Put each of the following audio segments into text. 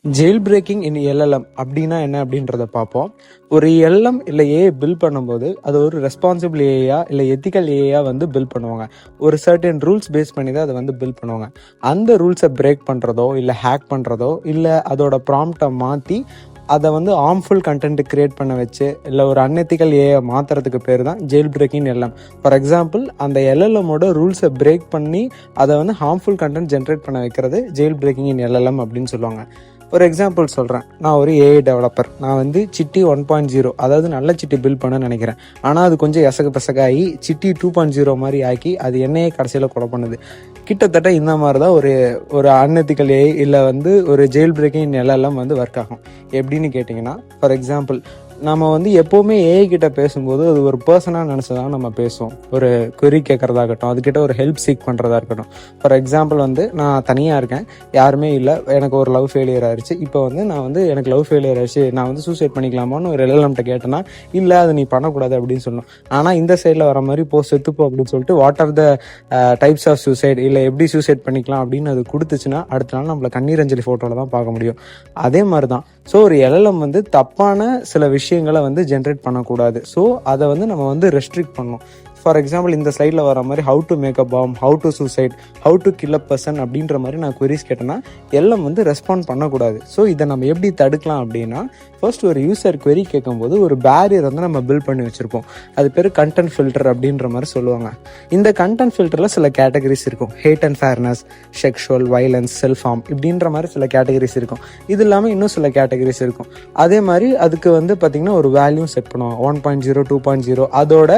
Jail braking இன் LLM அப்படின்னா என்ன அப்படின்றத பார்ப்போம். ஒரு எல்எம் இல்லை ஏஐ பில்ட் பண்ணும்போது அது ஒரு ரெஸ்பான்சிபிள் ஏஐயா இல்லை எத்திக்கல் ஏஐயா வந்து பில்ட் பண்ணுவாங்க. ஒரு சர்டன் ரூல்ஸ் பேஸ் பண்ணி தான் அதை வந்து பில்ட் பண்ணுவாங்க. அந்த ரூல்ஸை பிரேக் பண்ணுறதோ இல்லை ஹேக் பண்ணுறதோ இல்லை அதோட ப்ராம்ப்டை மாற்றி அதை வந்து ஹார்ம்ஃபுல் கண்டென்ட் கிரியேட் பண்ண வச்சு இல்லை ஒரு அன்எத்திக்கல் ஏஐ மாற்றுறதுக்கு பேர் தான் jailbreaking LM. For example, அந்த எல்எல்எம்மோட ரூல்ஸை பிரேக் பண்ணி அதை வந்து ஹார்ம்ஃபுல் கண்டென்ட் ஜென்ரேட் பண்ண வைக்கிறது ஜெயில் பிரேக்கிங் இன் எல்எல்எம் அப்படின்னு சொல்லுவாங்க. ஒரு எக்ஸாம்பிள் சொல்கிறேன். நான் ஒரு ஏஐ டெவலப்பர். நான் வந்து சிட்டி 1.0 அதாவது நல்ல சிட்டி பில்ட் பண்ண நினைக்கிறேன். ஆனால் அது கொஞ்சம் எசகு சிட்டி 2.0 மாதிரி ஆக்கி அது என்னையே கடைசியில் கொலை பண்ணுது. கிட்டத்தட்ட இந்த மாதிரி தான் ஒரு அன்எத்திக்கல் ஏஐ இல்லை வந்து ஒரு ஜெயில் பிரேக்கிங் எல்லாம் வந்து ஒர்க் ஆகும். எப்படின்னு கேட்டிங்கன்னா, ஃபார் எக்ஸாம்பிள், நம்ம வந்து எப்போவுமே ஏஐ கிட்ட பேசும்போது அது ஒரு பர்சனாக நினச்சதான் நம்ம பேசுவோம். ஒரு query கேட்குறதா இருக்கட்டும், அதுக்கிட்ட ஒரு ஹெல்ப் சீக் பண்ணுறதா இருக்கட்டும். ஃபார் எக்ஸாம்பிள் வந்து நான் தனியாக இருக்கேன், யாருமே இல்லை, எனக்கு ஒரு லவ் ஃபெயிலியர் ஆயிடுச்சு. இப்போ வந்து நான் வந்து எனக்கு லவ் ஃபெயிலியர் ஆயிடுச்சு, நான் வந்து சூசைட் பண்ணிக்கலாமான்னு ஒரு எல்எல்எம்கிட்ட கேட்டேன்னா இல்லை, அது நீ பண்ணக்கூடாது அப்படின்னு சொல்லணும். ஆனால் இந்த சைடில் வர மாதிரி செத்துப்போ அப்படின்னு சொல்லிட்டு what are the types of suicide இல்லை எப்படி சூசைட் பண்ணிக்கலாம் அப்படின்னு அது கொடுத்துச்சுன்னா அடுத்த நாள் நம்மளை கண்ணீரஞ்சலி ஃபோட்டோவில் தான் பார்க்க முடியும். அதே மாதிரி தான். ஸோ ஒரு எல்எல்எம் வந்து தப்பான சில விஷயங்களை வந்து ஜென்ரேட் பண்ணக்கூடாது. ஸோ அதை வந்து நம்ம வந்து ரெஸ்ட்ரிக்ட் பண்ணணும். ஃபார் எக்ஸாம்பிள், இந்த ஸ்லைடில் வர மாதிரி how to make a bomb, how to suicide, how to kill a person அப்படின்ற மாதிரி நான் queries கேட்டேன்னா எல்லாம் வந்து ரெஸ்பாண்ட் பண்ணக்கூடாது. ஸோ இதை நம்ம எப்படி தடுக்கலாம் அப்படின்னா, ஃபர்ஸ்ட் ஒரு யூசர் query கேட்கும்போது ஒரு பேரியர் வந்து நம்ம பில்ட் பண்ணி வச்சுருப்போம். அது பேர் கண்டென்ட் ஃபில்டர் அப்படின்ற மாதிரி சொல்லுவாங்க. இந்த கண்டென்ட் ஃபில்டரில் சில கேட்டகரிஸ் இருக்கும். Hate and fairness, sexual, violence, self harm இப்படின்ற மாதிரி சில கேட்டகரிஸ் இருக்கும். இது இல்லாமல் இன்னும் சில கேட்டகரிஸ் இருக்கும். அதே மாதிரி அதுக்கு வந்து பார்த்திங்கன்னா ஒரு வேல்யூ செட் பண்ணுவாங்க. 1.0, 2.0 அதோட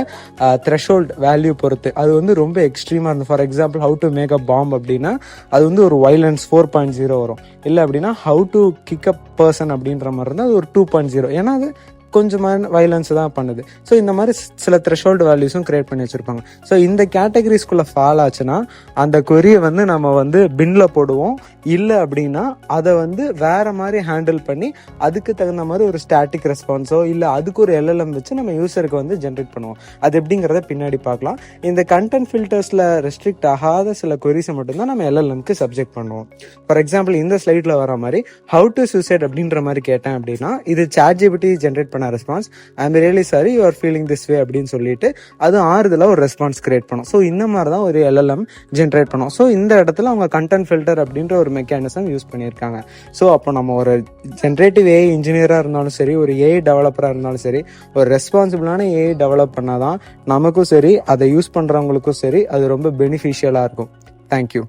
த்ரெஷோல்ட் வேல்யூ பொறுத்து அது வந்து ரொம்ப எக்ஸ்ட்ரீமாக இருக்கும். For example, how to make a bomb அப்படின்னா அது வந்து ஒரு வைலன்ஸ் 4.0 வரும். இல்லை அப்படின்னா how to kick up person அப்படின்ற மாதிரி இருந்தால் அது ஒரு 2.0. ஏன்னா அது கொஞ்சமாக வைலன்ஸ் தான் பண்ணுது. ஸோ இந்த மாதிரி சில த்ரெஷோல்டு வேல்யூஸும் கிரியேட் பண்ணி வச்சுருப்பாங்க. ஸோ இந்த கேட்டகரிஸ்குள்ளே ஃபால் ஆச்சுன்னா அந்த கொரியை வந்து நம்ம வந்து பின்னில் போடுவோம். இல்லை அப்படின்னா அதை வந்து வேறு மாதிரி ஹேண்டில் பண்ணி அதுக்கு தகுந்த மாதிரி ஒரு ஸ்டாட்டிக் ரெஸ்பான்ஸோ இல்லை அதுக்கு ஒரு எல்எல்எம் வச்சு நம்ம யூசருக்கு வந்து ஜென்ரேட் பண்ணுவோம். அது எப்படிங்கிறத பின்னாடி பார்க்கலாம். இந்த கண்டென்ட் ஃபில்டர்ஸில் ரெஸ்ட்ரிக்ட் ஆகாத சில கொரிஸை மட்டும்தான் நம்ம எல்எல்எம்க்கு சப்ஜெக்ட் பண்ணுவோம். ஃபார் எக்ஸாம்பிள், இந்த ஸ்லைடில் வர மாதிரி ஹவு டு சூசைட் அப்படின்ற மாதிரி கேட்டேன் அப்படின்னா இது ChatGPT ஜென்ரேட் பண்ண response. I am really sorry you are feeling this way அப்படின்னு சொல்லிட்டு அது ஆறுதலாக ஒரு ரெஸ்பான்ஸ் கிரியேட் பண்ணும். ஸோ இந்த மாதிரி தான் ஒரு எல்எல்எம் ஜென்ரேட் பண்ணும். ஸோ இந்த இடத்துல அவங்க கண்டென்ட் ஃபில்டர் அப்படின்ற ஒரு மெக்கானிசம் யூஸ் பண்ணியிருக்காங்க. ஸோ அப்போ நம்ம ஒரு ஜென்ரேட்டிவ் ஏஐ இன்ஜினியராக இருந்தாலும் சரி, ஒரு ஏஐ டெவலப்பராக இருந்தாலும் சரி, ஒரு ரெஸ்பான்சிபிளான ஏஐ டெவலப் பண்ணாதான் நமக்கும் சரி, அதை யூஸ் பண்ணுறவங்களுக்கும் சரி அது ரொம்ப பெனிஃபிஷியலாக இருக்கும். தேங்க்யூ.